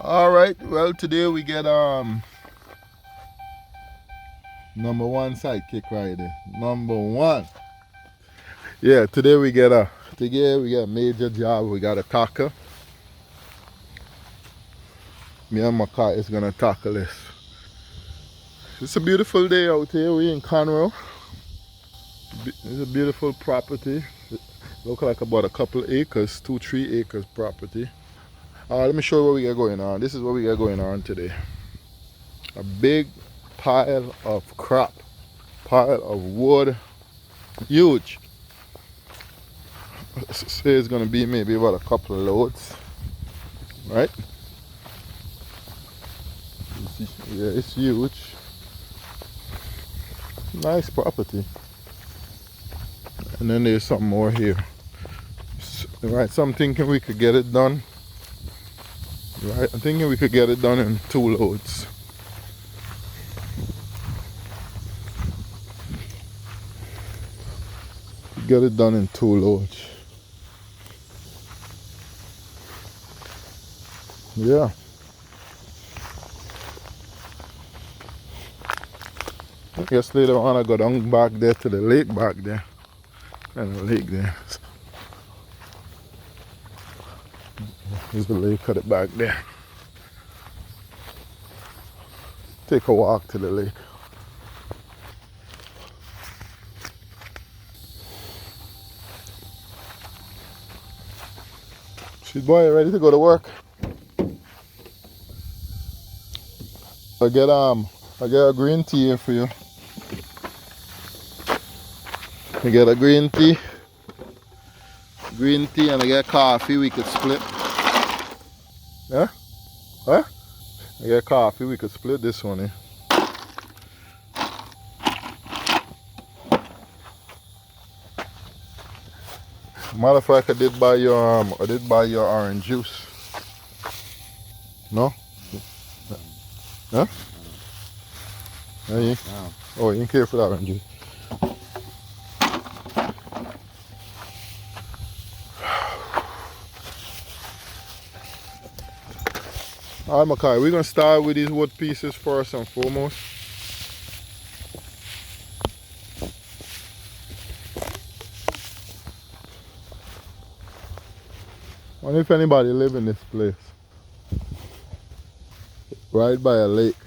All right. Well, today we get number one sidekick right there. Number one. Yeah. Today we get a major job. We got a tackle. Me and my car is gonna tackle this. It's a beautiful day out here. We in Conroe. It's a beautiful property. Look like about a couple acres, 2-3 acres property. Let me show you what we got going on. This is what we got going on today. A big pile of crap, pile of wood, huge. Say it's gonna be maybe about a couple of loads, right? Yeah, it's huge. Nice property. And then there's some more here. Right, so I'm thinking we could get it done. Right, I'm thinking we could get it done in 2 loads. Get it done in 2 loads. Yeah. I guess later on I go down back there to the lake back there. And the lake there. There's the lake at the back there. Take a walk to the lake. Sweet boy, ready to go to work? I get a green tea here for you. I get a green tea, and I get coffee. We could split. Yeah? Huh? I get coffee. We could split this one. Eh? Matter of fact, I did buy your orange juice. No? Huh? No. Oh, you didn't care for that orange juice. Alright, Makai, we're gonna start with these wood pieces first and foremost. I wonder if anybody live in this place. Right by a lake.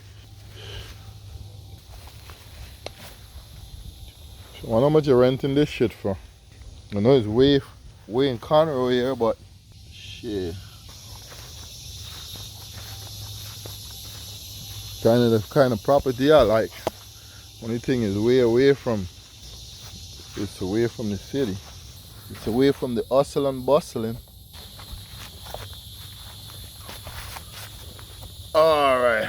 So I wonder how much you're renting this shit for. I know it's way in Conroe here, but shit. The kind of property I like. Only thing is it's away from the city. It's away from the hustle and bustling. Alright.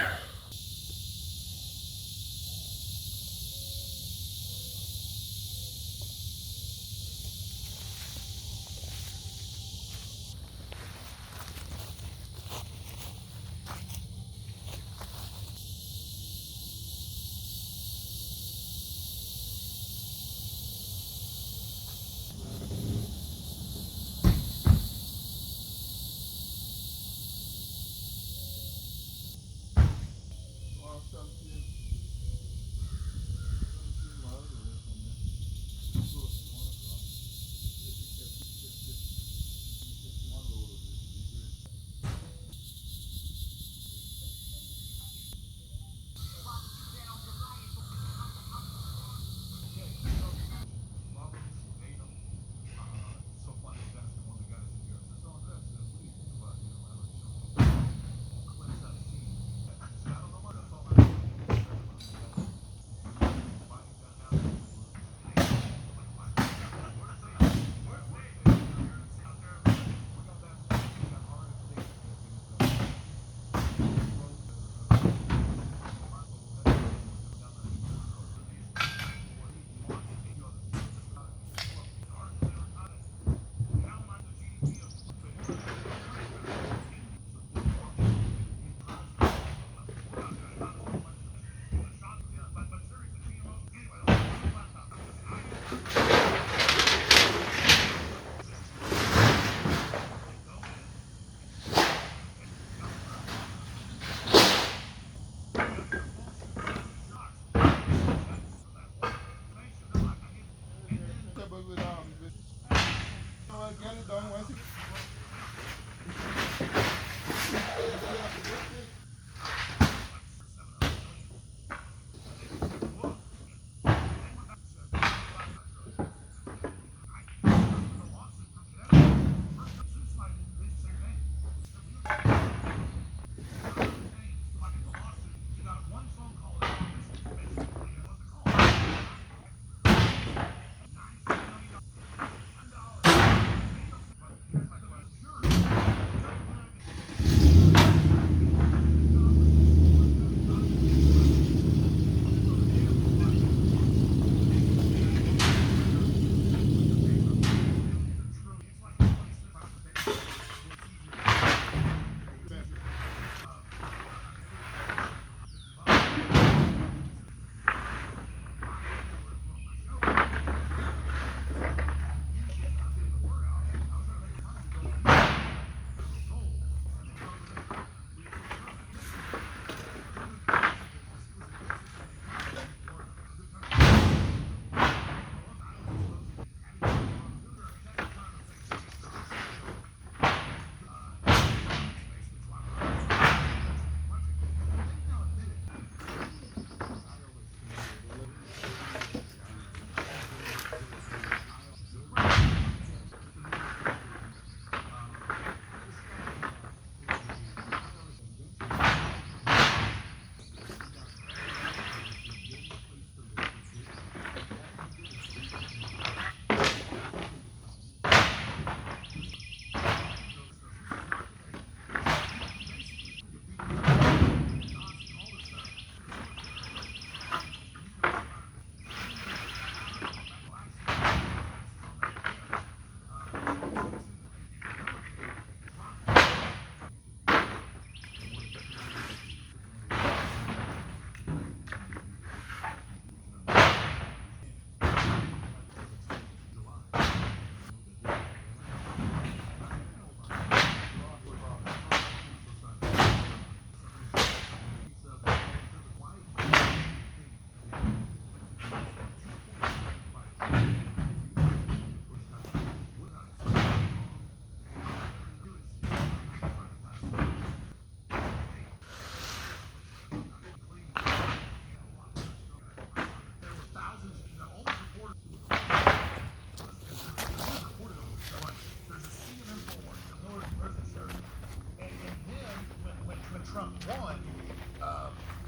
Trump won,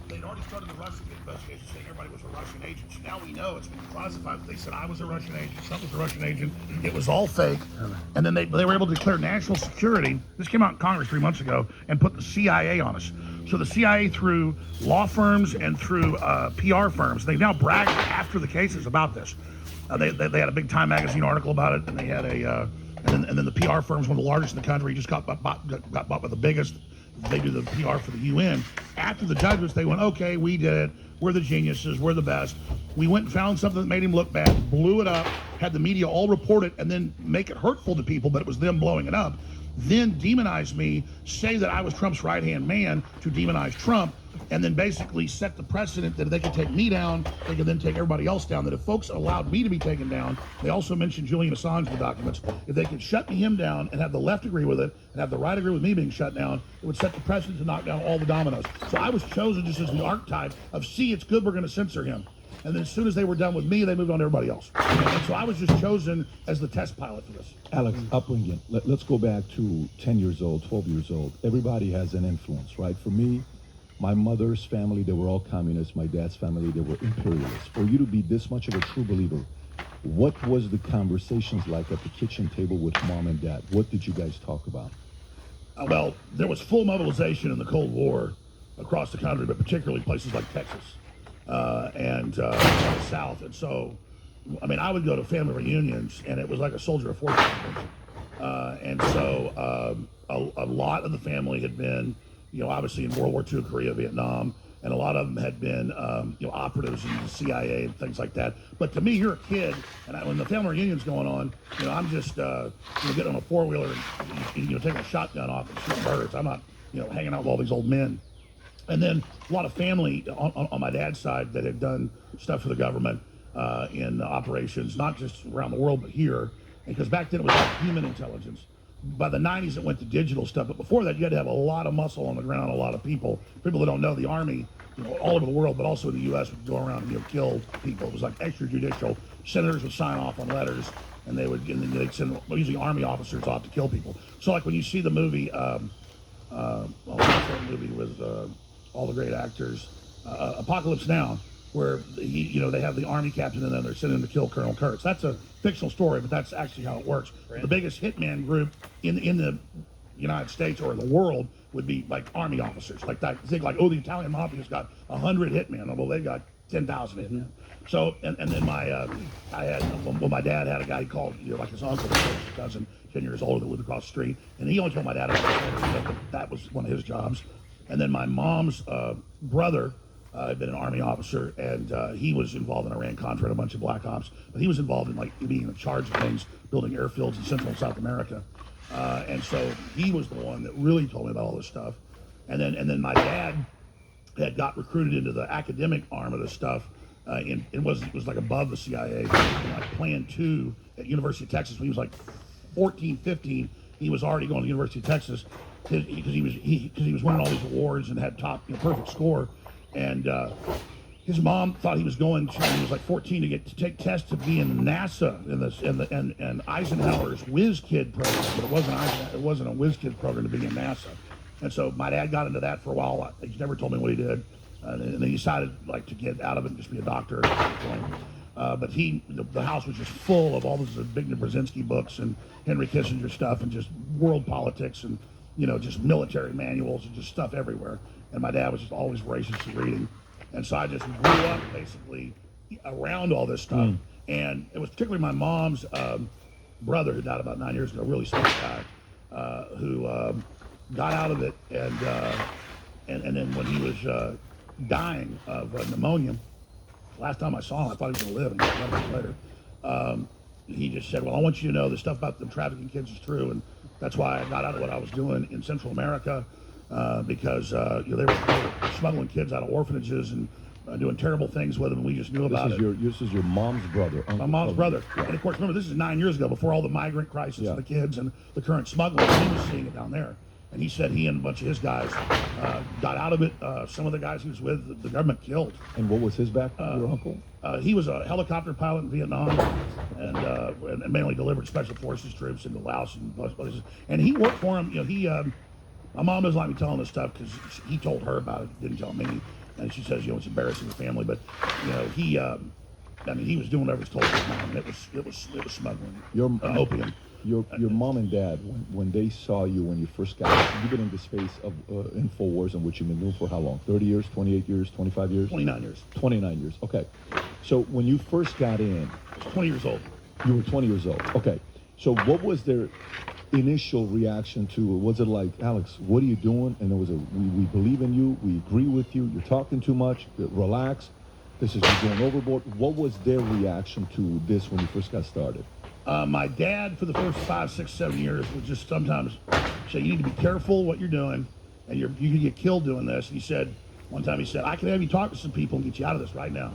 they'd already started the Russian investigation saying everybody was a Russian agent. So now we know it's been classified. They said I was a Russian agent, Trump was a Russian agent. It was all fake. And then they were able to declare national security. This came out in Congress 3 months ago and put the CIA on us. So the CIA, through law firms and through PR firms, they've now bragged after the cases about this. They had a big Time magazine article about it, and they had and then the PR firms, one of the largest in the country, just got bought by the biggest. They do the PR for the UN. After the judgments, they went, okay, we did it. We're the geniuses. We're the best. We went and found something that made him look bad, blew it up, had the media all report it, and then make it hurtful to people, but it was them blowing it up. Then demonize me, say that I was Trump's right-hand man to demonize Trump, and then basically set the precedent that if they could take me down, they could then take everybody else down. That if folks allowed me to be taken down, they also mentioned Julian Assange in the documents, if they could shut him down and have the left agree with it, and have the right agree with me being shut down, it would set the precedent to knock down all the dominoes. So I was chosen just as the archetype of, see, it's good, we're going to censor him. And then as soon as they were done with me, they moved on to everybody else. And so I was just chosen as the test pilot for this. Alex, upbringing. Let's go back to 10 years old, 12 years old. Everybody has an influence, right? For me, my mother's family, they were all communists. My dad's family, they were imperialists. For you to be this much of a true believer, what was the conversations like at the kitchen table with mom and dad? What did you guys talk about? Well, there was full mobilization in the Cold War across the country, but particularly places like Texas and the South. And so, I mean, I would go to family reunions, and it was like a soldier of fortune. And so a lot of the family had been, obviously in World War II, Korea, Vietnam, and a lot of them had been, operatives in the CIA and things like that. But to me, you're a kid, and when the family reunion's going on, I'm just, getting on a four-wheeler and, taking a shotgun off and shooting birds. I'm not, hanging out with all these old men. And then a lot of family on my dad's side that had done stuff for the government in operations, not just around the world, but here. Because back then it was like human intelligence. By the 90s, it went to digital stuff. But before that, you had to have a lot of muscle on the ground, a lot of people. People that don't know, the Army, all over the world, but also in the U.S., would go around and kill people. It was like extrajudicial. Senators would sign off on letters, and they'd send usually Army officers off to kill people. So like when you see the movie, that movie with all the great actors, Apocalypse Now, where they have the Army captain and then they're sending him to kill Colonel Kurtz. That's a fictional story, but that's actually how it works. The biggest hitman group in the United States or the world would be like Army officers. Like that, think like, the Italian mafia's got 100 hitmen. Well, they got 10,000 hitmen. So, and then my dad had a guy he called, like his uncle, his cousin, 10 years older, that lived across the street, and he only told my dad about that was one of his jobs. And then my mom's brother had been an Army officer, and he was involved in Iran-Contra and a bunch of black ops. But he was involved in being in charge of things, building airfields in Central and South America. And so he was the one that really told me about all this stuff. And then my dad had got recruited into the academic arm of this stuff. It was like above the CIA, like Plan 2 at University of Texas. When he was like 14, 15, he was already going to the University of Texas because he was winning all these awards and had top perfect score. And his mom thought he was going to, he was like 14, to take tests to be in NASA and Eisenhower's Whiz Kid program, but it wasn't a Whiz Kid program to be in NASA. And so my dad got into that for a while. He never told me what he did. And then he decided to get out of it and just be a doctor. But the house was just full of all this Zbigniew Brzezinski books and Henry Kissinger stuff and just world politics and, just military manuals and just stuff everywhere. And my dad was just always voracious in reading. And so I just grew up basically around all this stuff. And it was particularly my mom's brother, who died about 9 years ago, a really smart guy, who got out of it. And then when he was dying of pneumonia, last time I saw him, I thought he was going to live, and 11 months later, he just said, well, I want you to know the stuff about them trafficking kids is true, and that's why I got out of what I was doing in Central America, because they were smuggling kids out of orphanages and doing terrible things with them, and we just knew about it. This is your mom's brother. My mom's brother. Yeah. And of course, remember, this is 9 years ago, before all the migrant crisis and the kids and the current smuggling. He was seeing it down there. And he said he and a bunch of his guys got out of it. Some of the guys he was with, the government killed. And what was his background, your uncle? He was a helicopter pilot in Vietnam and mainly delivered special forces troops into Laos and places. And he worked for him. My mom doesn't like me telling this stuff because he told her about it, didn't tell me. And she says, it's embarrassing the family, but he was doing whatever he told his mom. And it was smuggling opium. Your mom and dad, when they saw you when you first got out, you've been in the space of InfoWars in which you've been doing for how long? 30 years, 28 years, 25 years? 29 years. 29 years, okay. So when you first got in... I was 20 years old. You were 20 years old, okay. So what was their initial reaction to it? Was it like, Alex, what are you doing? And there was we believe in you, we agree with you, you're talking too much, relax, this is you going overboard. What was their reaction to this when you first got started? My dad, for the first 5, 6, 7 years, would just sometimes say, you need to be careful what you're doing, and you can get killed doing this. And he said, one time he said, I can have you talk to some people and get you out of this right now.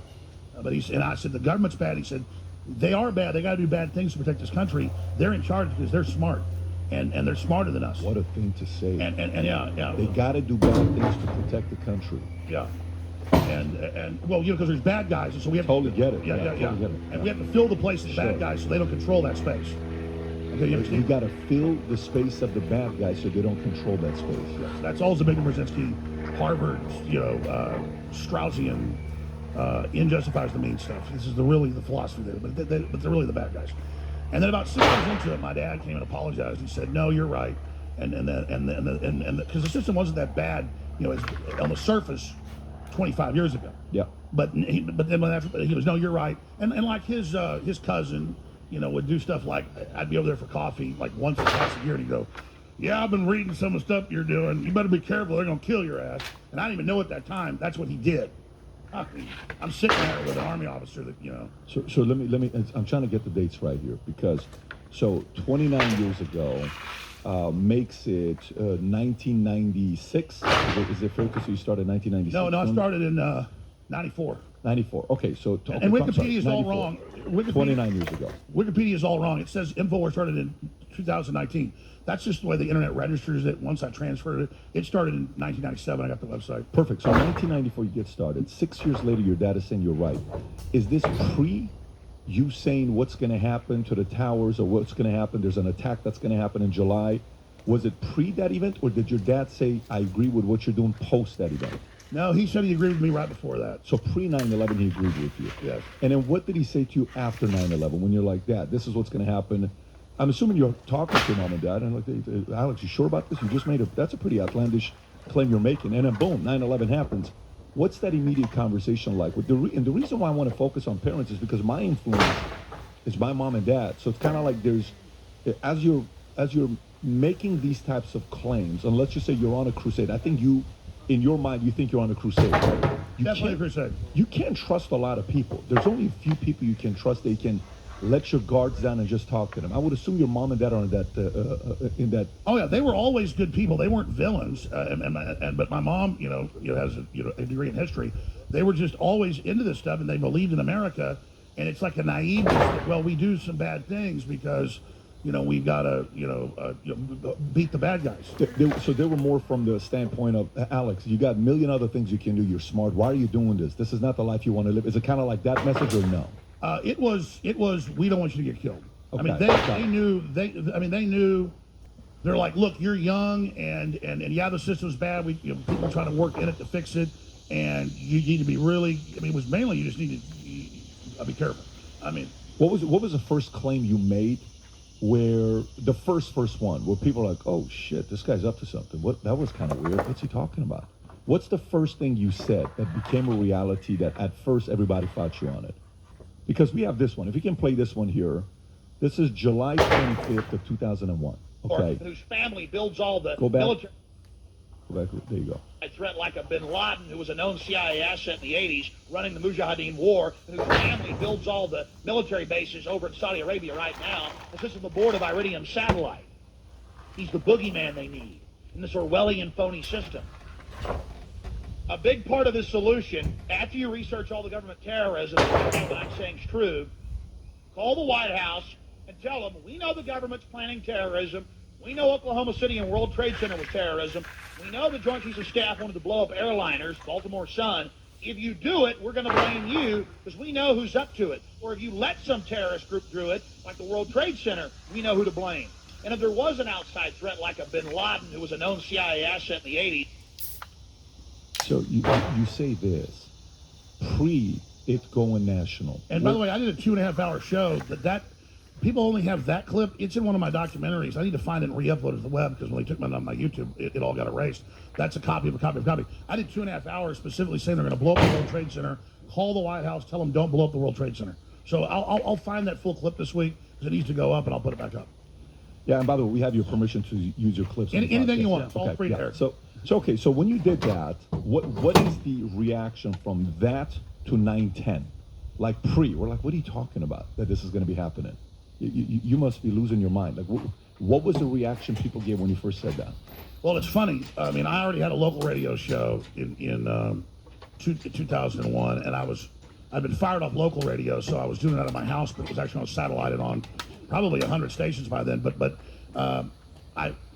And I said, the government's bad. He said, they are bad. They got to do bad things to protect this country. They're in charge because they're smart, and they're smarter than us. What a thing to say. And yeah. They got to do bad things to protect the country. Yeah. And well, because there's bad guys, and so we have totally get it. Yeah. Totally get it. And we have to fill the place with bad guys so they don't control that space. Okay, you understand? You got to fill the space of the bad guys so they don't control that space. Yes, that's all Zbigniew Brzezinski, Harvard, Straussian, end justifies the mean stuff. This is really the philosophy there, but they're really the bad guys. And then about 6 years into it, my dad came and apologized. He said, "No, you're right," and because the system wasn't that bad, on the surface, 25 years ago. Yeah. But then after he was, "No, you're right," and like his cousin, would do stuff like, I'd be over there for coffee like once or twice a year, and he'd go, "Yeah, I've been reading some of the stuff you're doing. You better be careful. They're gonna kill your ass." And I didn't even know at that time that's what he did. I'm sitting there with an Army officer that, So let me. I'm trying to get the dates right here because, 29 years ago, makes it 1996. Is it fair to say you started in 1996? No, I started in 94. 94. Okay, so and Wikipedia is all wrong. 29 years ago. Wikipedia is all wrong. It says InfoWars started in 2019. That's just the way the internet registers it. Once I transferred it, it started in 1997. I got the website. Perfect. So 1994 you get started. 6 years later, your dad is saying you're right. Is this pre you saying what's going to happen to the towers or what's going to happen? There's an attack that's going to happen in July. Was it pre that event, or did your dad say, I agree with what you're doing post that event? No, he said he agreed with me right before that. So pre 9/11, he agreed with you. Yes. And then what did he say to you after 9/11 when you're like, Dad, this is what's going to happen? I'm assuming you're talking to your mom and dad, and like, Alex, you sure about this? You just that's a pretty outlandish claim you're making. And then boom, 9/11 happens. What's that immediate conversation like? And the reason why I want to focus on parents is because my influence is my mom and dad. So it's kind of like as you're making these types of claims, and let's just say you're on a crusade. I think in your mind, you think you're on a crusade, right? Definitely a crusade. You can't trust a lot of people. There's only a few people you can trust. They can let your guards down and just talk to them. I would assume your mom and dad are in that. Oh yeah, they were always good people. They weren't villains. But my mom, has a degree in history. They were just always into this stuff, and they believed in America. And it's like a naiveness that, well, we do some bad things because, we've got to, beat the bad guys. So they were more from the standpoint of, Alex, you got a million other things you can do. You're smart. Why are you doing this? This is not the life you want to live. Is it kind of like that message or no? It was. We don't want you to get killed. Okay. I mean, they knew. They knew. They're like, look, you're young, and yeah, the system's bad. People are trying to work in it to fix it, and you need to be really. I mean, it was mainly you just need to be careful. I mean, what was the first claim you made? Where the first one, where people are like, oh shit, this guy's up to something. That was kind of weird. What's he talking about? What's the first thing you said that became a reality that at first everybody fought you on it? Because we have this one. If we can play this one here, this is July 25th of 2001. Okay. Whose family builds all the Go back. military Go back. There you go. threat, like a bin Laden, who was a known CIA asset in the 80s, running the Mujahideen war, and whose family builds all the military bases over in Saudi Arabia right now, and sits on the board of Iridium Satellite. He's the boogeyman they need in this Orwellian phony system. A big part of the solution, after you research all the government terrorism, what I'm saying is true, call the White House and tell them, we know the government's planning terrorism. We know Oklahoma City and World Trade Center was terrorism. We know the Joint Chiefs of Staff wanted to blow up airliners, Baltimore Sun. If you do it, we're going to blame you because we know who's up to it. Or if you let some terrorist group do it, like the World Trade Center, we know who to blame. And if there was an outside threat like a bin Laden, who was a known CIA asset in the 80s. So you say this pre it going national. And by the way, I did a 2.5-hour show that people only have that clip. It's in one of my documentaries. I need to find it and re-upload it to the web because when they took it on my YouTube, it all got erased. That's a copy of a copy of a copy. I did 2.5 hours specifically saying they're going to blow up the World Trade Center, call the White House, tell them don't blow up the World Trade Center. So I'll find that full clip this week because it needs to go up, and I'll put it back up. Yeah, and by the way, we have your permission to use your clips. Anything you want. Yeah. It's all free there. So okay. So when you did that, what is the reaction from that to 9/10? Like we're like, what are you talking about? That this is going to be happening? You must be losing your mind. Like, what was the reaction people gave when you first said that? Well, it's funny. I mean, I already had a local radio show in 2001, and I'd been fired off local radio, so I was doing it out of my house, but it was actually on satellite and on probably 100 stations by then. But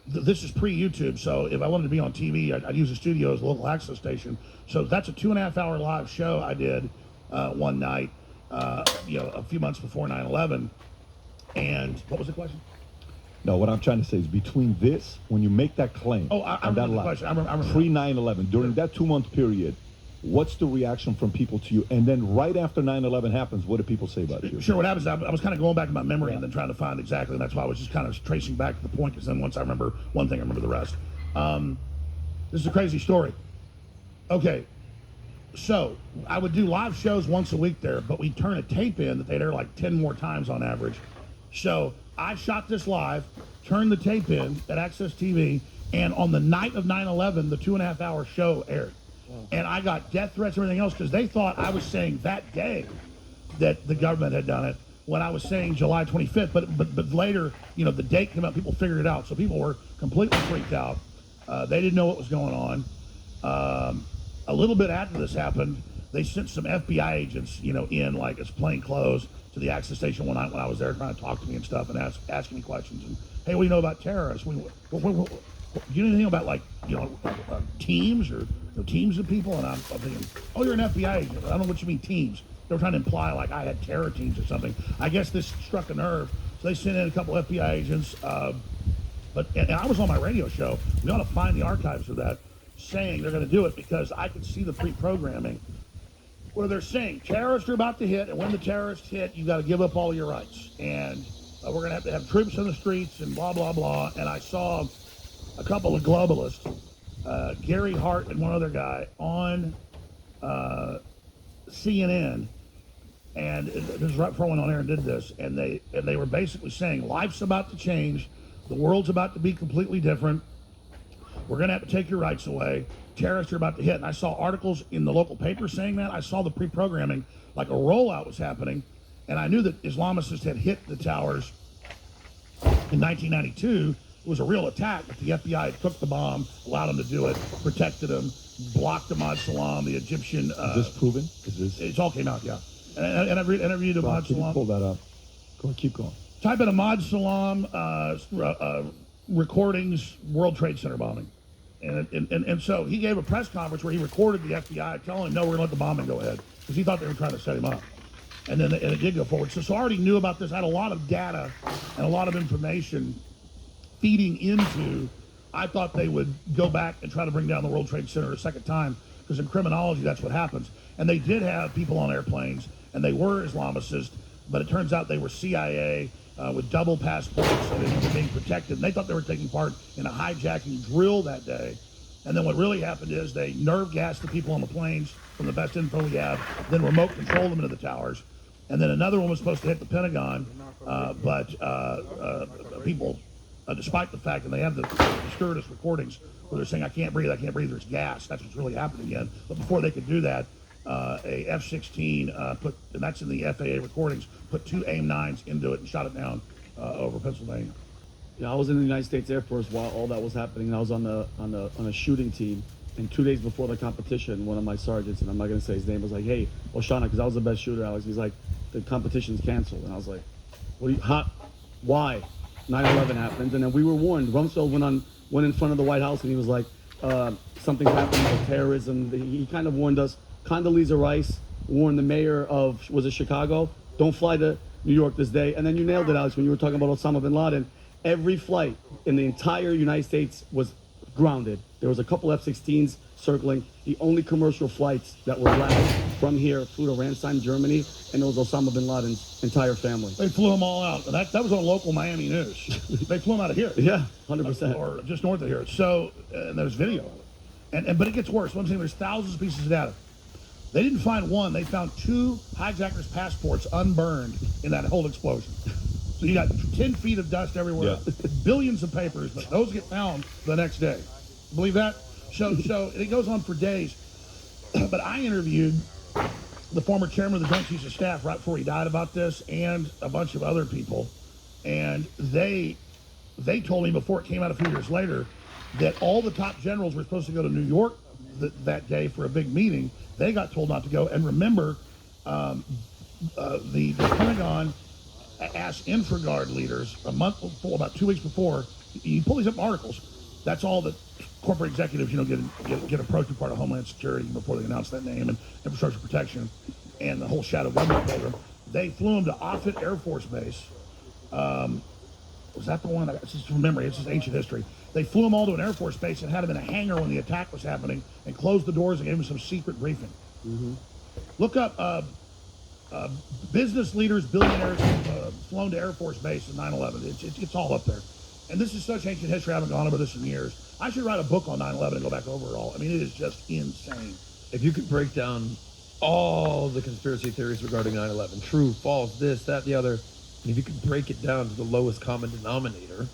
this is pre-YouTube, so if I wanted to be on TV, I'd use the studio as a local access station. So that's a 2.5-hour live show I did one night, a few months before 9/11. And what was the question? No, what I'm trying to say is between this, when you make that claim, I remember the question. I remember. Pre 9/11, during that 2-month period, what's the reaction from people to you? And then right after 9/11 happens, what do people say about you? Sure, what happens, I was kind of going back in my memory and then trying to find exactly, and that's why I was just kind of tracing back to the point, because then once I remember one thing, I remember the rest. This is a crazy story. Okay, so I would do live shows once a week there, but we'd turn a tape in that they'd air like 10 more times on average. So I shot this live, turned the tape in at Access TV, and on the night of 9/11, the 2.5-hour show aired. Wow. And I got death threats and everything else because they thought I was saying that day that the government had done it when I was saying July 25th. But later, the date came out, people figured it out. So people were completely freaked out. They didn't know what was going on. A little bit after this happened, they sent some FBI agents, in like as plain clothes to the access station one night when I was there trying to talk to me and stuff and asking me questions. And, hey, what do you know about terrorists? Do you know anything about teams or teams of people? And I'm thinking, oh, you're an FBI agent. I don't know what you mean teams. They were trying to imply like I had terror teams or something. I guess this struck a nerve. So they sent in a couple FBI agents. And I was on my radio show. We ought to find the archives of that, saying they're going to do it because I could see the pre-programming where they're saying terrorists are about to hit, and when the terrorists hit, you got to give up all your rights. And we're going to have troops in the streets and blah, blah, blah. And I saw a couple of globalists, Gary Hart and one other guy, on CNN. And this was right before I went on air and did this. And they were basically saying life's about to change. The world's about to be completely different. We're going to have to take your rights away. Terrorists are about to hit. And I saw articles in the local paper saying that. I saw the pre-programming, like a rollout was happening. And I knew that Islamists had hit the towers in 1992. It was a real attack, but the FBI took the bomb, allowed them to do it, protected them, blocked Ahmad Salam, the Egyptian. Is this proven? It all came out, yeah. And I interviewed Ahmad Salam. Can you pull that up? Go ahead, keep going. Type in Ahmad Salam recordings, World Trade Center bombing. And so he gave a press conference where he recorded the FBI telling him, no, we're going to let the bombing go ahead, because he thought they were trying to set him up. And it did go forward. So I already knew about this. I had a lot of data and a lot of information feeding into, I thought they would go back and try to bring down the World Trade Center a second time, because in criminology, that's what happens. And they did have people on airplanes, and they were Islamicists, but it turns out they were CIA with double passports, so they were being protected. And they thought they were taking part in a hijacking drill that day. And then what really happened is they nerve gassed the people on the planes, from the best info we have, then remote controlled them into the towers. And then another one was supposed to hit the Pentagon, but people, despite the fact that they have the stewardess recordings where they're saying, I can't breathe, there's gas. That's what's really happening again. But before they could do that, a F-16 put, and that's in the FAA recordings, put 2 AIM-9s into it and shot it down over Pennsylvania. Yeah, I was in the United States Air Force while all that was happening, and I was on a shooting team. And 2 days before the competition, one of my sergeants, and I'm not going to say his name, was like, hey, Oshana, because I was the best shooter, Alex. He's like, the competition's canceled. And I was like, why? 9/11 happened, and then we were warned. Rumsfeld went in front of the White House, and he was like, something's happening with terrorism. He kind of warned us. Condoleezza Rice warned the mayor of, was it Chicago? Don't fly to New York this day. And then you nailed it, Alex, when you were talking about Osama bin Laden. Every flight in the entire United States was grounded. There was a couple F-16s circling. The only commercial flights that were allowed from here flew to Ramstein, Germany, and it was Osama bin Laden's entire family. They flew them all out. And that was on local Miami news. They flew them out of here. Yeah, 100%. Or just north of here. So, and there's video. But it gets worse. I'm saying there's thousands of pieces of data. They didn't find one. They found 2 hijackers' passports unburned in that whole explosion. So you got 10 feet of dust everywhere, billions of papers, but those get found the next day. Believe that? So it goes on for days. But I interviewed the former chairman of the Joint Chiefs of Staff right before he died about this, and a bunch of other people. And they told me before it came out a few years later that all the top generals were supposed to go to New York that day for a big meeting. They got told not to go. And remember, the Pentagon asked InfraGard leaders a month before, about 2 weeks before, you pull these up in articles, that's all that corporate executives, get approached as part of Homeland Security before they announce that name, and infrastructure protection and the whole shadow government program. They flew them to Offutt Air Force Base. Was that the one? It's just from memory. It's just ancient history. They flew them all to an Air Force base and had them in a hangar when the attack was happening, and closed the doors and gave them some secret briefing. Mm-hmm. Look up business leaders, billionaires flown to Air Force Base in 9/11. It's all up there. And this is such ancient history. I haven't gone over this in years. I should write a book on 9/11 and go back over it all. I mean, it is just insane. If you could break down all the conspiracy theories regarding 9/11, true, false, this, that, the other, and if you could break it down to the lowest common denominator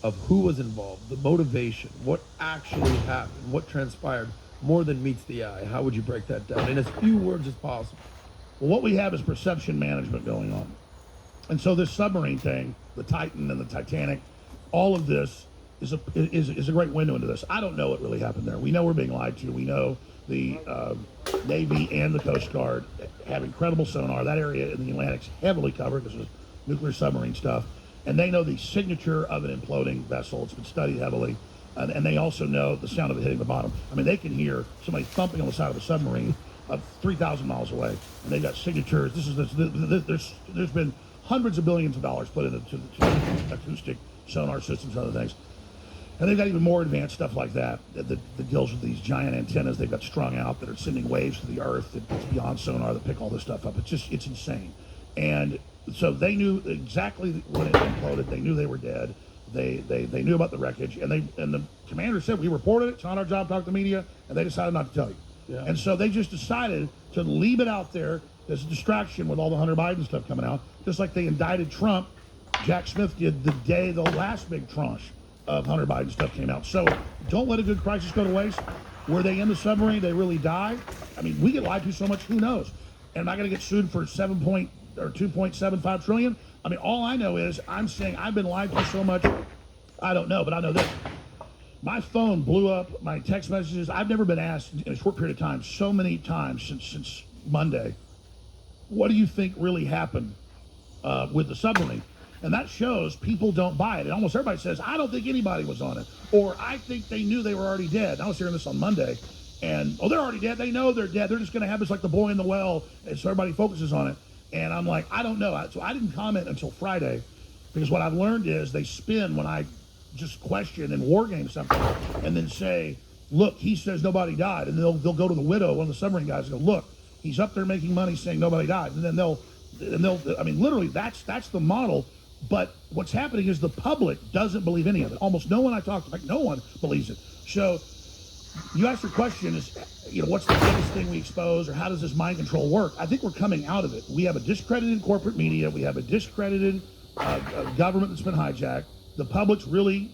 of who was involved, the motivation, what actually happened, what transpired more than meets the eye, how would you break that down in as few words as possible? Well, what we have is perception management going on. And so this submarine thing, the Titan and the Titanic, all of this is a great window into this. I don't know what really happened there. We know we're being lied to. We know the Navy and the Coast Guard have incredible sonar. That area in the Atlantic's heavily covered because of nuclear submarine stuff. And they know the signature of an imploding vessel. It's been studied heavily. And they also know the sound of it hitting the bottom. I mean, they can hear somebody thumping on the side of a submarine 3,000 miles away. And they've got signatures. There's been hundreds of billions of dollars put into acoustic sonar systems and other things. And they've got even more advanced stuff like that deals with these giant antennas they've got strung out that are sending waves to the earth that's beyond sonar that pick all this stuff up. It's insane. And so they knew exactly when it imploded. They knew they were dead. They knew about the wreckage. And the commander said, we reported it. It's not our job to talk to the media. And they decided not to tell you. Yeah. And so they just decided to leave it out there as a distraction with all the Hunter Biden stuff coming out. Just like they indicted Trump, Jack Smith did the day the last big tranche of Hunter Biden stuff came out. So don't let a good crisis go to waste. Were they in the submarine? They really died? I mean, we get lied to so much, who knows? And am I going to get sued for 2.75 trillion? I mean, all I know is I'm saying I've been lied to so much. I don't know, but I know this. My phone blew up, my text messages. I've never been asked in a short period of time, so many times since Monday, what do you think really happened with the submarine? And that shows people don't buy it. And almost everybody says, I don't think anybody was on it. Or I think they knew they were already dead. And I was hearing this on Monday. And, they're already dead. They know they're dead. They're just going to have this like the boy in the well. And so everybody focuses on it. And I'm like, I don't know. So I didn't comment until Friday. Because what I've learned is they spin when I just question and war game something. And then say, look, he says nobody died. And they'll go to the widow, one of the submarine guys, and go, look, he's up there making money saying nobody died. And then they'll I mean, literally, that's the model. But what's happening is the public doesn't believe any of it. Almost no one I talk to, like no one believes it. So you asked your question is, what's the biggest thing we expose, or how does this mind control work? I think we're coming out of it. We have a discredited corporate media. We have a discredited government that's been hijacked. The public's really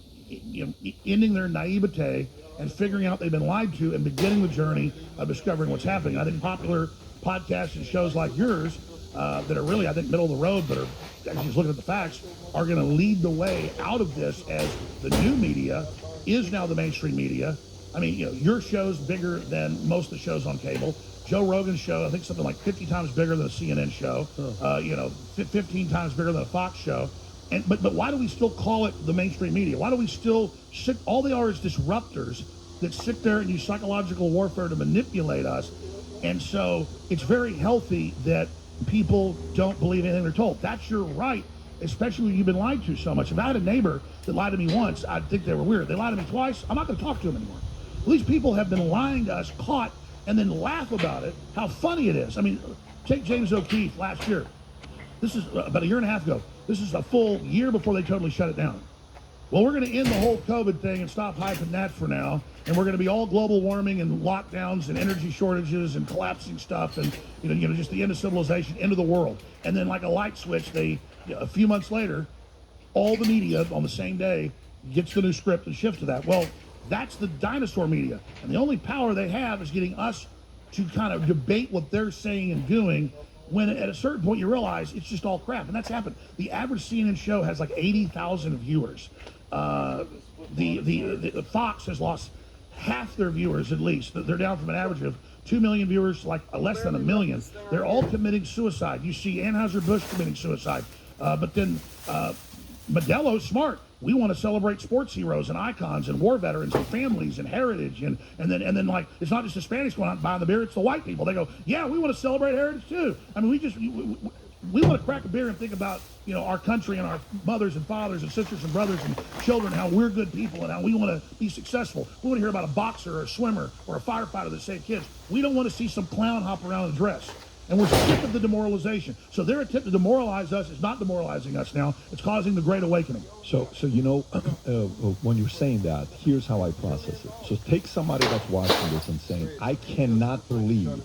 ending their naivete and figuring out they've been lied to and beginning the journey of discovering what's happening. I think popular podcasts and shows like yours that are really, I think, middle of the road, but are actually just looking at the facts, are going to lead the way out of this, as the new media is now the mainstream media. I mean, your show's bigger than most of the shows on cable. Joe Rogan's show, I think something like 50 times bigger than a CNN show, 15 times bigger than a Fox show. But why do we still call it the mainstream media? Why do we still sit, all they are is disruptors that sit there and use psychological warfare to manipulate us. And so it's very healthy that people don't believe anything they're told. That's your right. especially when you've been lied to so much. If I had a neighbor that lied to me once, I'd think they were weird. They lied to me twice, I'm not going to talk to them anymore. These people have been lying to us, caught, and then laugh about it, how funny it is. I mean, take James O'Keefe last year. This is about a year and a half ago. This is a full year before they totally shut it down. Well, we're going to end the whole COVID thing and stop hyping that for now. And we're going to be all global warming and lockdowns and energy shortages and collapsing stuff and, just the end of civilization, end of the world. And then like a light switch, a few months later, all the media on the same day gets the new script and shifts to that. Well, that's the dinosaur media. And the only power they have is getting us to kind of debate what they're saying and doing, when at a certain point you realize it's just all crap. And that's happened. The average CNN show has like 80,000 viewers. The Fox has lost half their viewers at least. They're down from an average of 2 million viewers to like less than 1 million. They're all committing suicide. You see Anheuser-Busch committing suicide. But then Modelo's smart. We want to celebrate sports heroes and icons and war veterans and families and heritage and then like it's not just the Hispanics going out and buying the beer, it's the white people. They go, yeah, we want to celebrate heritage too. I mean, we want to crack a beer and think about our country and our mothers and fathers and sisters and brothers and children, how we're good people and how we want to be successful. We want to hear about a boxer or a swimmer or a firefighter that saved kids. We don't want to see some clown hop around in a dress. And we're sick of the demoralization. So their attempt to demoralize us is not demoralizing us now. It's causing the Great Awakening. So when you're saying that, here's how I process it. So take somebody that's watching this and saying, I cannot believe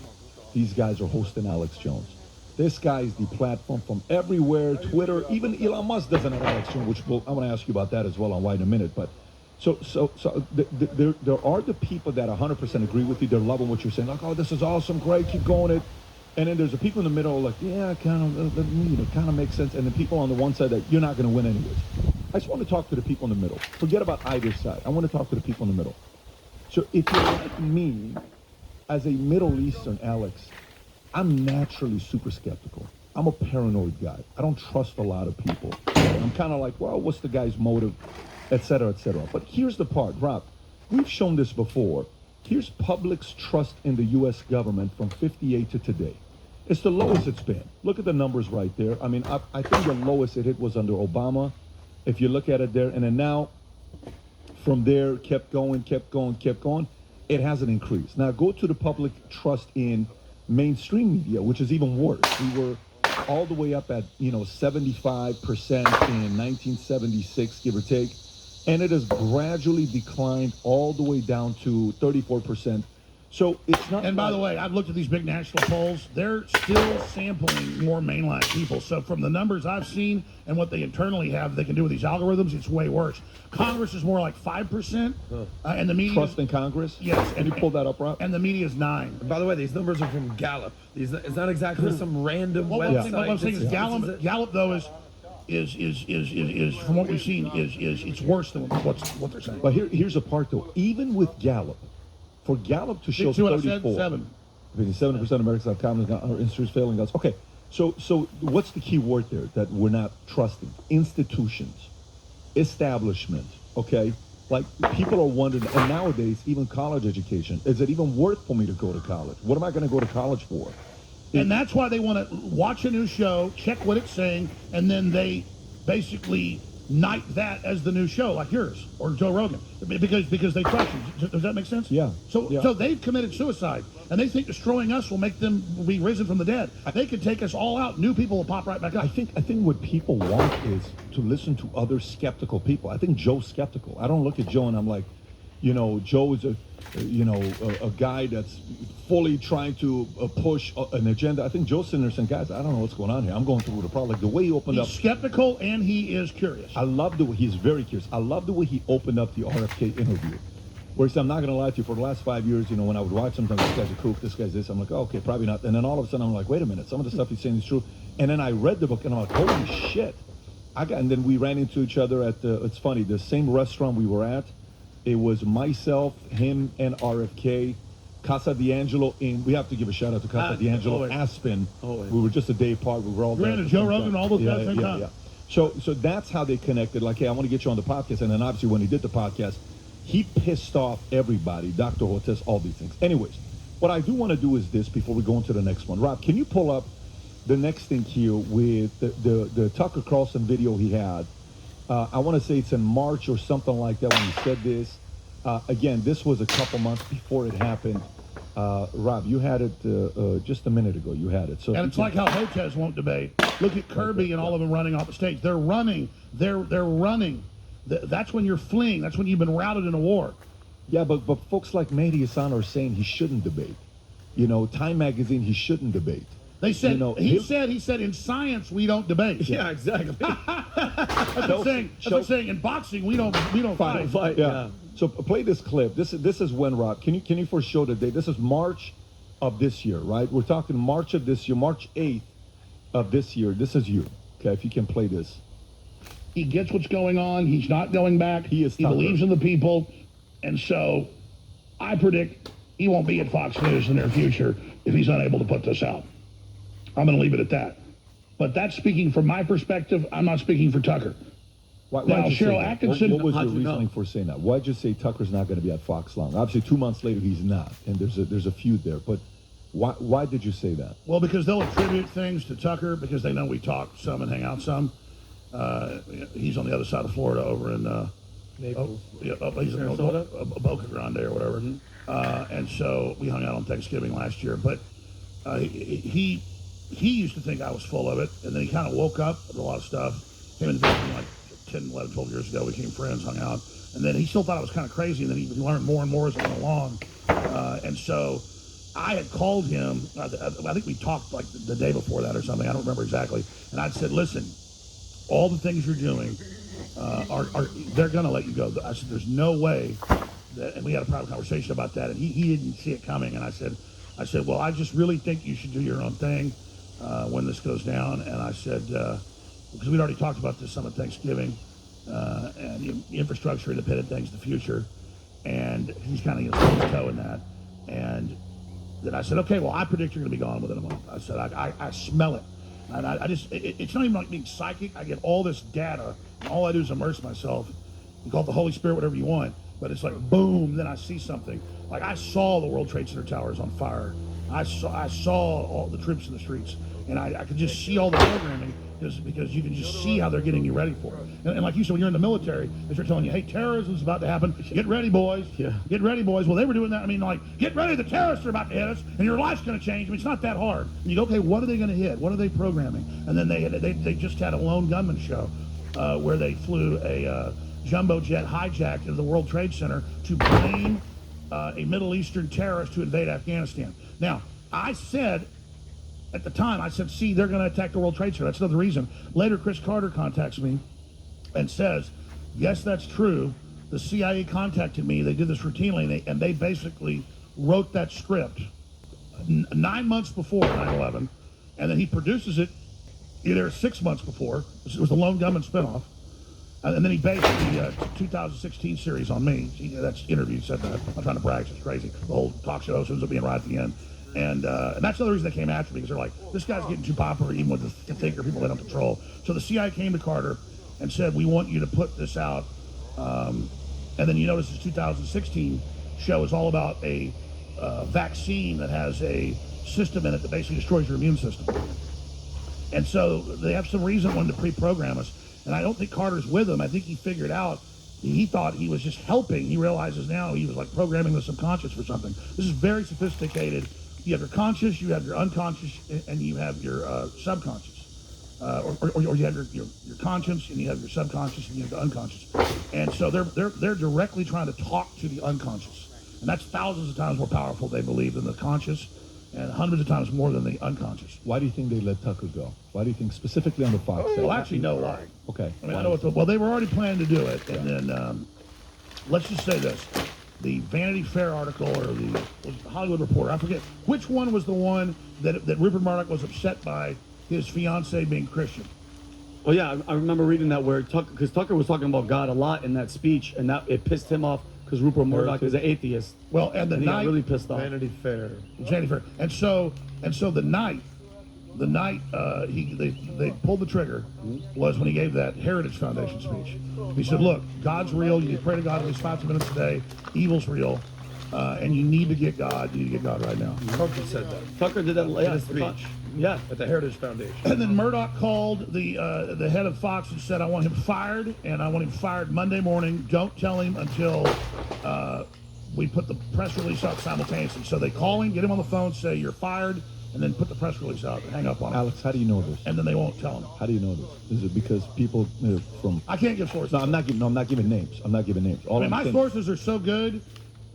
these guys are hosting Alex Jones. This guy is the platform from everywhere, Twitter, even Elon Musk doesn't have Alex Jones, which I'm going to ask you about that as well on Why in a minute. But there are the people that 100% agree with you. They're loving what you're saying. Like, oh, this is awesome, great, keep going it. And then there's the people in the middle like, yeah, kind of makes sense. And the people on the one side that you're not going to win anyways. I just want to talk to the people in the middle. Forget about either side. I want to talk to the people in the middle. So if you're like me, as a Middle Eastern Alex, I'm naturally super skeptical. I'm a paranoid guy. I don't trust a lot of people. I'm kind of like, well, what's the guy's motive, et cetera, et cetera. But here's the part, Rob. We've shown this before. Here's public's trust in the U.S. government from 58 to today. It's the lowest it's been. Look at the numbers right there. I mean, I think the lowest it hit was under Obama, if you look at it there. And then now, from there, kept going. It hasn't increased. Now, go to the public trust in mainstream media, which is even worse. We were all the way up at, 75% in 1976, give or take. And it has gradually declined all the way down to 34%. So it's not. And by the way, I've looked at these big national polls. They're still sampling more mainline people. So from the numbers I've seen and what they internally have, they can do with these algorithms, it's way worse. Congress is more like 5%, and the media. Trust in Congress? Yes. Can you pull that up, Rob? And the media is 9%. And by the way, these numbers are from Gallup. It's not exactly some random website. What I'm saying is Gallup though is from what we've seen it's worse than what they're saying. But here's a part though. Even with Gallup, for Gallup to show 34, 7% of Americans have confidence in our institutions failing us. Okay, so what's the key word there that we're not trusting? Institutions, establishment. Okay, like people are wondering, and nowadays even college education, is it even worth for me to go to college? What am I going to go to college for? And that's why they want to watch a new show, check what it's saying, and then they basically knight that as the new show, like yours or Joe Rogan, because they trust you. Does that make sense? Yeah. So they've committed suicide, and they think destroying us will make them be risen from the dead. They could take us all out. New people will pop right back up. I think what people want is to listen to other skeptical people. I think Joe's skeptical. I don't look at Joe and I'm like, Joe is a guy that's fully trying to push an agenda. I think Joe's sitting there saying, guys, I don't know what's going on here. I'm going through the problem. Like the way he opened up. He's skeptical and he is curious. I love the way he's very curious. I love the way he opened up the RFK interview. Where he said, I'm not going to lie to you, for the last 5 years, when I would watch sometimes, this guy's a kook, this guy's this, I'm like, oh, okay, probably not. And then all of a sudden I'm like, wait a minute, some of the stuff he's saying is true. And then I read the book and I'm like, holy shit. And then we ran into each other at it's funny, the same restaurant we were at. It was myself, him, and RFK, Casa D'Angelo. We have to give a shout out to Casa D'Angelo, Aspen. We were just a day apart. We were all there. Joe Rogan, all those guys. Yeah. So that's how they connected. Like, hey, I want to get you on the podcast. And then obviously when he did the podcast, he pissed off everybody, Dr. Hortez, all these things. Anyways, what I do want to do is this before we go into the next one. Rob, can you pull up the next thing here with the Tucker Carlson video he had. I want to say it's in March or something like that when he said this. Again, this was a couple months before it happened. Rob, you had it just a minute ago. You had it. So and it's like how Hotez won't debate. Look at Kirby and all of them running off the stage. They're running. They're running. That's when you're fleeing. That's when you've been routed in a war. Yeah, but folks like Mehdi Hassan are saying he shouldn't debate. You know, Time Magazine, he shouldn't debate. They said, You know, he said in science we don't debate. Yeah, exactly. That's like saying in boxing we don't fight. Yeah. So play this clip. This is when, Rob, can you first show the date? This is March of this year, right? We're talking March of this year, March 8th of this year. This is you. Okay, if you can play this. He gets what's going on. He's not going back. He believes in the people. And so I predict he won't be at Fox News in the near future if he's unable to put this out. I'm going to leave it at that. But that's speaking from my perspective. I'm not speaking for Tucker. Why'd Now, you say Cheryl that? Atkinson. What was your How'd you know? reasoning for saying that? Why'd you say Tucker's not going to be at Fox long? Obviously, 2 months later, he's not. And there's a feud there. But why did you say that? Well, because they'll attribute things to Tucker because they know we talk some and hang out some. He's on the other side of Florida over in Naples. he's in Sarasota? Boca Grande or whatever. And so we hung out on Thanksgiving last year. But he used to think I was full of it, and then he kind of woke up with a lot of stuff. Him and Vicky, like 10, 11, 12 years ago, we became friends, hung out. And then he still thought I was kind of crazy, and then he learned more and more as it went along. And so I had called him, I think we talked like the day before that or something, I don't remember exactly. And I said, listen, all the things you're doing they're going to let you go. I said, there's no way that, and we had a private conversation about that, and he didn't see it coming. And I said, well, I just really think you should do your own thing when this goes down. And I said, because we'd already talked about this some at Thanksgiving, and the infrastructure, independent things, the future, and he's kind of going to his toe in that. And then I said, okay, well, I predict you're going to be gone within a month. I said, I smell it. And I just, it's not even like being psychic. I get all this data, and all I do is immerse myself. You call it the Holy Spirit, whatever you want, but it's like, boom, then I see something. Like I saw the World Trade Center towers on fire. I saw all the troops in the streets, and I could just see all the programming because you can just see how they're getting you ready for it. And like you said, when you're in the military, they start telling you, hey, terrorism's about to happen. Get ready, boys. Yeah. Get ready, boys. Well, they were doing that. I mean, like, get ready, the terrorists are about to hit us, and your life's going to change. I mean, it's not that hard. And you go, okay, what are they going to hit? What are they programming? And then they just had a lone gunman show where they flew a jumbo jet hijacked into the World Trade Center to blame a Middle Eastern terrorist to invade Afghanistan. Now, I said, at the time, I said, see, they're going to attack the World Trade Center. That's another reason. Later, Chris Carter contacts me and says, yes, that's true. The CIA contacted me. They did this routinely, and they basically wrote that script 9 months before 9/11, and then he produces it either 6 months before. It was the Lone Gunman spinoff. And then he based the 2016 series on me. That's interview said that. I'm trying to brag. It's crazy. The whole talk show ends up being right at the end. And that's another reason they came after me, because they're like, this guy's getting too popular even with the thinker people they don't control. So the CIA came to Carter and said, we want you to put this out. And then you notice this 2016 show is all about a vaccine that has a system in it that basically destroys your immune system. And so they have some reason wanting to pre-program us. And I don't think Carter's with them. I think he figured out, he thought he was just helping. He realizes now he was like programming the subconscious for something. This is very sophisticated. You have your conscious, you have your unconscious, and you have your subconscious. Or you have your conscience, and you have your subconscious, and you have the unconscious. And so they're directly trying to talk to the unconscious. And that's thousands of times more powerful, they believe, than the conscious, and hundreds of times more than the unconscious. Why do you think they let Tucker go? Why do you think specifically on the Fox? Well, actually, no why. Okay. I mean, I know well, they were already planning to do it, and then let's just say this: the Vanity Fair article or the Hollywood Reporter, I forget which one was the one that Rupert Murdoch was upset by his fiance being Christian. Well, yeah, I remember reading that where Tucker was talking about God a lot in that speech, and that it pissed him off because Rupert Murdoch is an atheist. Well, and he got really pissed off. Vanity Fair. Vanity Fair, and so the night they pulled the trigger was when he gave that Heritage Foundation speech. He said, look, God's real. You need to pray to God at least 5 minutes a day. Evil's real. and you need to get God. You need to get God right now. Tucker said that Tucker did that in his speech Yeah. at the Heritage Foundation. And then Murdoch called the head of Fox and said, I want him fired, and I want him fired Monday morning. Don't tell him until we put the press release out simultaneously. So they call him, get him on the phone, say you're fired, and then put the press release out and hang up on him. Alex, how do you know this? And then they won't tell him. How do you know this? Is it because people from? I can't give sources. No, I'm not giving. No, I'm not giving names. I'm not giving names. All I mean, I'm my saying- sources are so good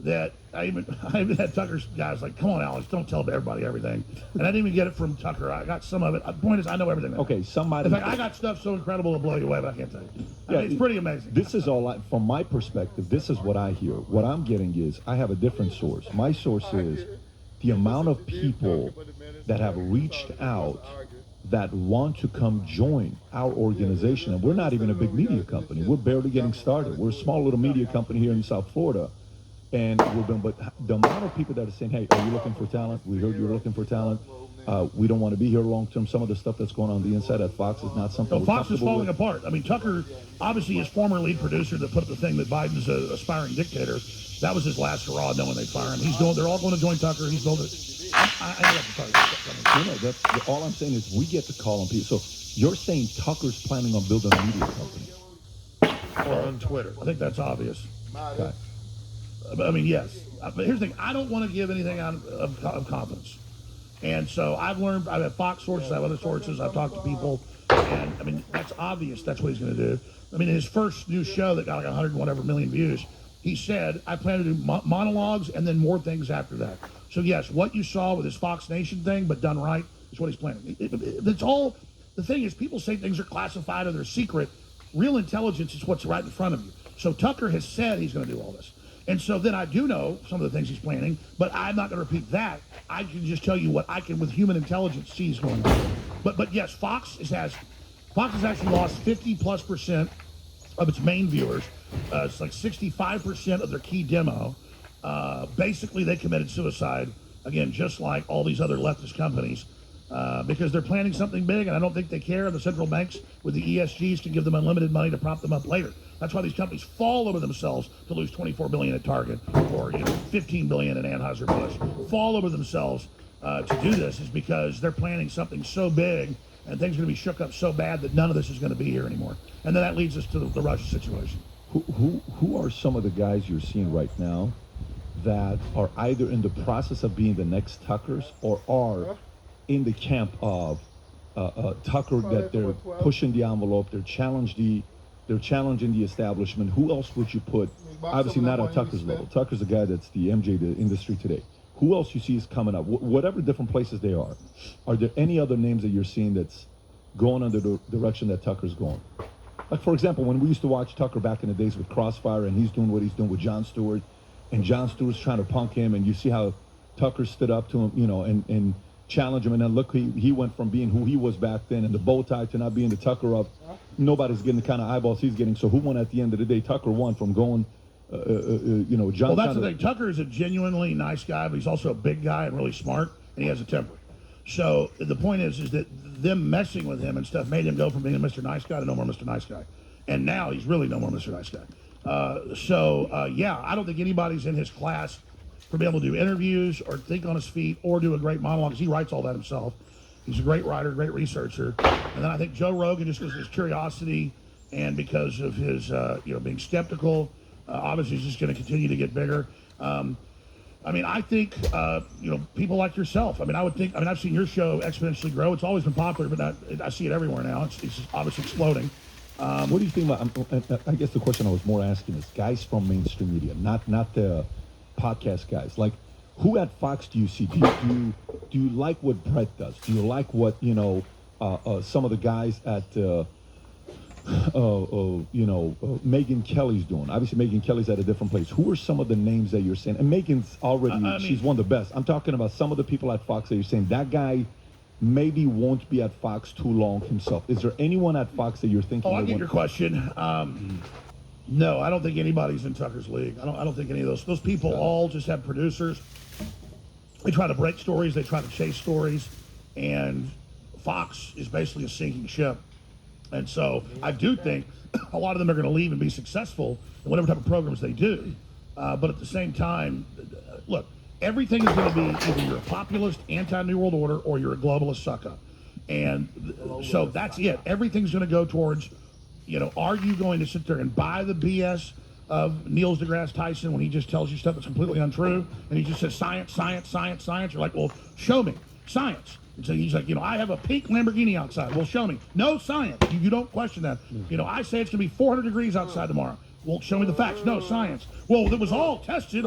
that I even had Tucker's guys like, come on, Alex, don't tell everybody everything. And I didn't even get it from Tucker. I got some of it. The point is, I know everything. Okay, somebody. In fact, I got stuff so incredible to blow you away, but I can't tell you. I mean, it's pretty amazing. This is all from my perspective. This is what I hear. What I'm getting is I have a different source. My source is the amount of people that have reached out that want to come join our organization. And we're not even a big media company. We're barely getting started. We're a small little media company here in South Florida. And but the amount of people that are saying, hey, are you looking for talent? We heard you're looking for talent. We don't want to be here long term. Some of the stuff that's going on the inside at Fox is not something we're Fox is comfortable falling with. apart. I mean, Tucker, obviously his former lead producer that put up the thing that Biden's an aspiring dictator, that was his last hurrah knowing they fire him. They're all going to join Tucker. He's building it. I have to talk You know, that's all I'm saying is we get to call on people. So you're saying Tucker's planning on building a media company? Or on Twitter. I think that's obvious. Okay. I mean, yes. But here's the thing. I don't want to give anything out of confidence. And so I've learned, I have Fox sources, I have other sources, I've talked to people, and I mean, that's obvious that's what he's going to do. I mean, in his first new show that got like 100 and whatever million views, he said, I plan to do monologues and then more things after that. So yes, what you saw with his Fox Nation thing, but done right, is what he's planning. It's all, the thing is, people say things are classified or they're secret. Real intelligence is what's right in front of you. So Tucker has said he's going to do all this. And so then I do know some of the things he's planning, but I'm not going to repeat that. I can just tell you what I can, with human intelligence, see is going on. But yes, Fox has actually lost 50+% of its main viewers. It's like 65% of their key demo. Basically, they committed suicide, again, just like all these other leftist companies, because they're planning something big, and I don't think they care. The central banks with the ESGs can give them unlimited money to prop them up later. That's why these companies fall over themselves to lose $24 billion at Target or $15 billion at Anheuser-Busch. Fall over themselves to do this is because they're planning something so big and things are going to be shook up so bad that none of this is going to be here anymore. And then that leads us to the Russia situation. Who are some of the guys you're seeing right now that are either in the process of being the next Tuckers or are in the camp of Tucker, that they're pushing the envelope, they're challenging the establishment? Who else would you put? Obviously not at Tucker's level. Tucker's a guy that's the MJ of the industry today. Who else you see is coming up? Whatever different places they are there any other names that you're seeing that's going under the direction that Tucker's going? Like, for example, when we used to watch Tucker back in the days with Crossfire, and he's doing what he's doing with Jon Stewart, and Jon Stewart's trying to punk him, and you see how Tucker stood up to him, and challenge him, and then look, he went from being who he was back then, and the bow tie, to not being the Tucker of nobody's getting the kind of eyeballs he's getting. So who won at the end of the day? Tucker won from going, John. Well, that's the thing. Tucker is a genuinely nice guy, but he's also a big guy and really smart, and he has a temper. So the point is that them messing with him and stuff made him go from being a Mr. Nice Guy to no more Mr. Nice Guy, and now he's really no more Mr. Nice Guy. Yeah, I don't think anybody's in his class for being able to do interviews or think on his feet or do a great monologue, because he writes all that himself. He's a great writer, great researcher. And then I think Joe Rogan, just because of his curiosity and because of his, being skeptical, obviously he's just going to continue to get bigger. I think, people like yourself. I've seen your show exponentially grow. It's always been popular, but I see it everywhere now. It's obviously exploding. What do you think about, I guess the question I was more asking is guys from mainstream media, not the podcast guys. Like, who at Fox do you see? Do you like what Brett does? Do you like what some of the guys at Megyn Kelly's doing? Obviously, Megyn Kelly's at a different place. Who are some of the names that you're saying? And Megan's already she's one of the best. I'm talking about some of the people at Fox that you're saying that guy maybe won't be at Fox too long himself. Is there anyone at Fox that you're thinking? I get your question. No, I don't think anybody's in Tucker's league. I don't think any of those people all just have producers. They try to break stories. They try to chase stories. And Fox is basically a sinking ship. And so I do think a lot of them are going to leave and be successful in whatever type of programs they do. But at the same time, look, everything is going to be either you're a populist, anti-New World Order, or you're a globalist suck-up. And so that's it. Everything's going to go towards, are you going to sit there and buy the BS of Neil deGrasse Tyson when he just tells you stuff that's completely untrue, and he just says science, science, science, science? You're like, well, show me science. And so he's like, I have a pink Lamborghini outside. Well, show me. No science. You don't question that. I say it's going to be 400 degrees outside tomorrow. Well, show me the facts. No science. Well, it was all tested.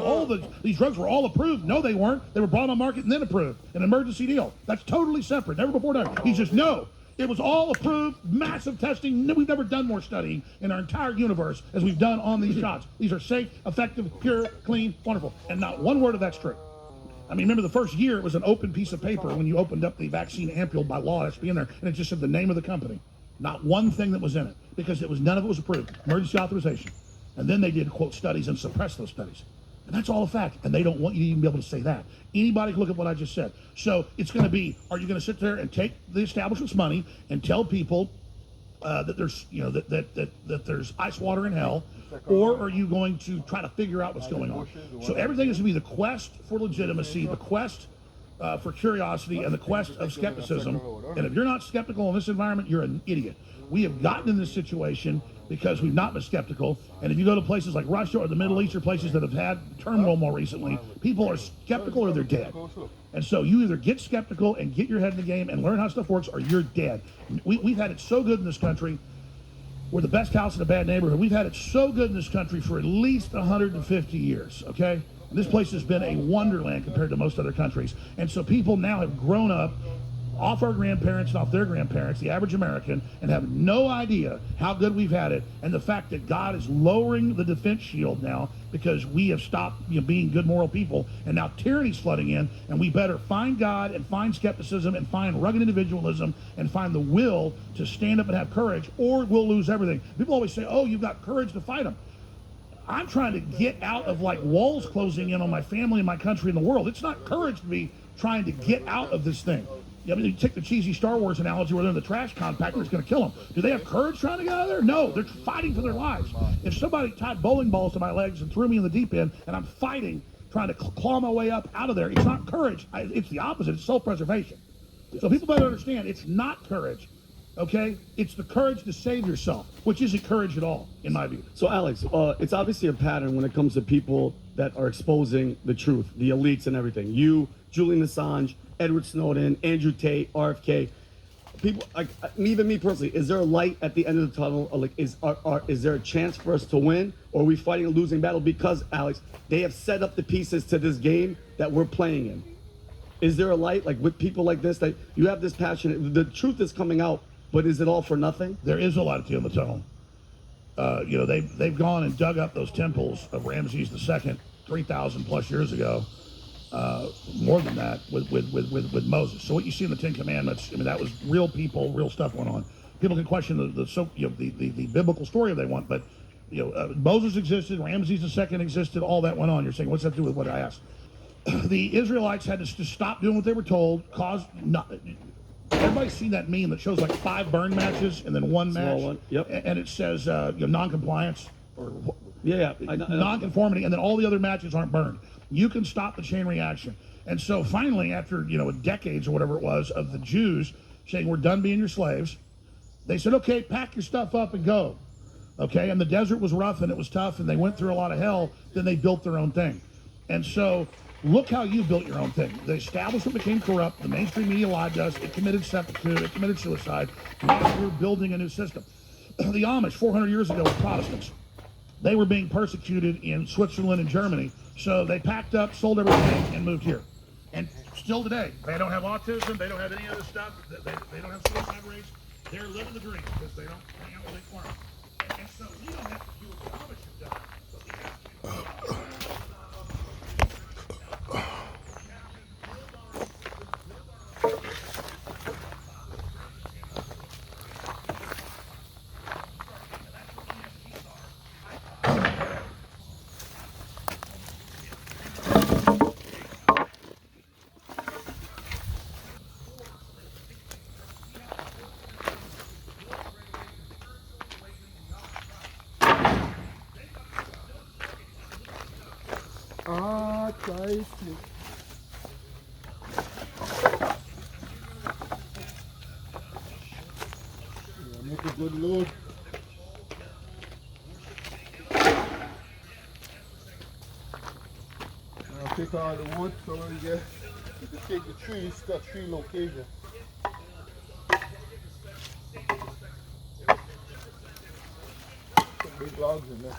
These drugs were all approved. No, they weren't. They were brought on market and then approved. An emergency deal. That's totally separate. Never before done. He says, no. It was all approved, massive testing. We've never done more studying in our entire universe as we've done on these shots. These are safe, effective, pure, clean, wonderful. And not one word of that's true. I mean, remember the first year it was an open piece of paper when you opened up the vaccine ampule by law. It has to be in there. And it just said the name of the company. Not one thing that was in it because none of it was approved. Emergency authorization. And then they did, quote, studies and suppress those studies. And that's all a fact. And they don't want you to even be able to say that. Anybody can look at what I just said. So it's going to be, are you going to sit there and take the establishment's money and tell people that there's, that there's ice water in hell, or are you going to try to figure out what's going on? So everything is going to be the quest for legitimacy, the quest for curiosity, and the quest of skepticism. And if you're not skeptical in this environment, you're an idiot. We have gotten in this situation because we've not been skeptical. And if you go to places like Russia or the Middle East or places that have had turmoil more recently, people are skeptical or they're dead. And so you either get skeptical and get your head in the game and learn how stuff works, or you're dead. We've had it so good in this country. We're the best house in a bad neighborhood. We've had it so good in this country for at least 150 years, okay? And this place has been a wonderland compared to most other countries. And so people now have grown up off our grandparents and off their grandparents, the average American, and have no idea how good we've had it, and the fact that God is lowering the defense shield now because we have stopped being good moral people, and now tyranny's flooding in, and we better find God and find skepticism and find rugged individualism and find the will to stand up and have courage, or we'll lose everything. People always say, oh, you've got courage to fight them. I'm trying to get out of walls closing in on my family and my country and the world. It's not courage to be trying to get out of this thing. I mean, you take the cheesy Star Wars analogy where they're in the trash compactor, it's going to kill them. Do they have courage trying to get out of there? No, they're fighting for their lives. If somebody tied bowling balls to my legs and threw me in the deep end, and I'm fighting, trying to claw my way up out of there, it's not courage. It's the opposite. It's self-preservation. So people better understand, it's not courage, okay? It's the courage to save yourself, which isn't courage at all, in my view. So, Alex, it's obviously a pattern when it comes to people that are exposing the truth, the elites and everything. You, Julian Assange, Edward Snowden, Andrew Tate, RFK. People, like even me personally, is there a light at the end of the tunnel? Like, is there a chance for us to win, or are we fighting a losing battle? Because, Alex, they have set up the pieces to this game that we're playing in. Is there a light, like with people like this, that you have this passion? The truth is coming out, but is it all for nothing? There is a light at the end of the tunnel. They've gone and dug up those temples of Ramses II 3,000 plus years ago. More than that with Moses. So what you see in the Ten Commandments, I mean, that was real people, real stuff went on. People can question the biblical story if they want, but Moses existed, Ramses II existed, all that went on. You're saying, what's that to do with what I asked? The Israelites had to just stop doing what they were told. Everybody's seen that meme that shows like 5 burn matches and then one match. One. Yep. And it says non-compliance or Yeah. non-conformity, and then all the other matches aren't burned. You can stop the chain reaction. And so finally, after decades or whatever it was of the Jews saying, we're done being your slaves, they said, okay, pack your stuff up and go. Okay, and the desert was rough and it was tough and they went through a lot of hell. Then they built their own thing. And so look how you built your own thing. The establishment became corrupt. The mainstream media lied to us. It committed seppuku. It committed suicide. Now we're building a new system. The Amish 400 years ago were Protestants. They were being persecuted in Switzerland and Germany. So they packed up, sold everything, and moved here. And still today, they don't have autism. They don't have any other stuff. They don't have suicide rates. They're living the dream because they don't hang out with big farm. And so we don't have to do what the Amish have done, but we have to. Exciting. Yeah, make a good load. I'll take all the wood so when you get, you can take the trees to a tree location. Some big logs in there.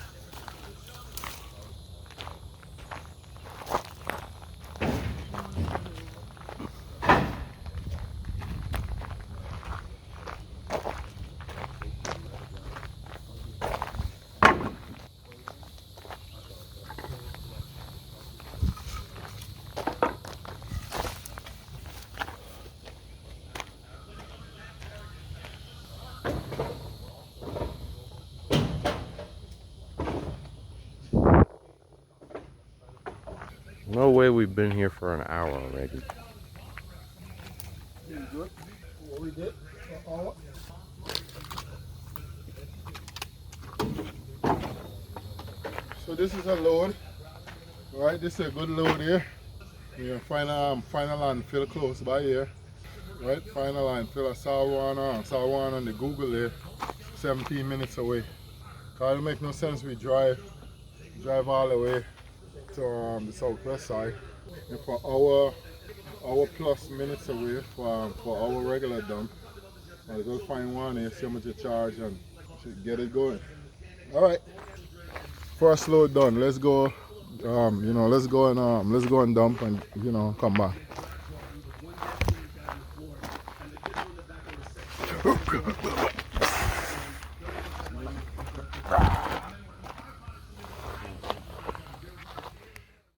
No way we've been here for an hour already. Good. What we did? So this is a load, right? This is a good load here. Yeah, final landfill close by here, right? Final landfill. I saw one on the Google there, 17 minutes away. Cause it make no sense we drive all the way to the southwest side, and for hour plus minutes away for our regular dump. I'll go find one here, see how much you charge, and should get it going. All right. First load done. Let's go. Let's go and dump and come back.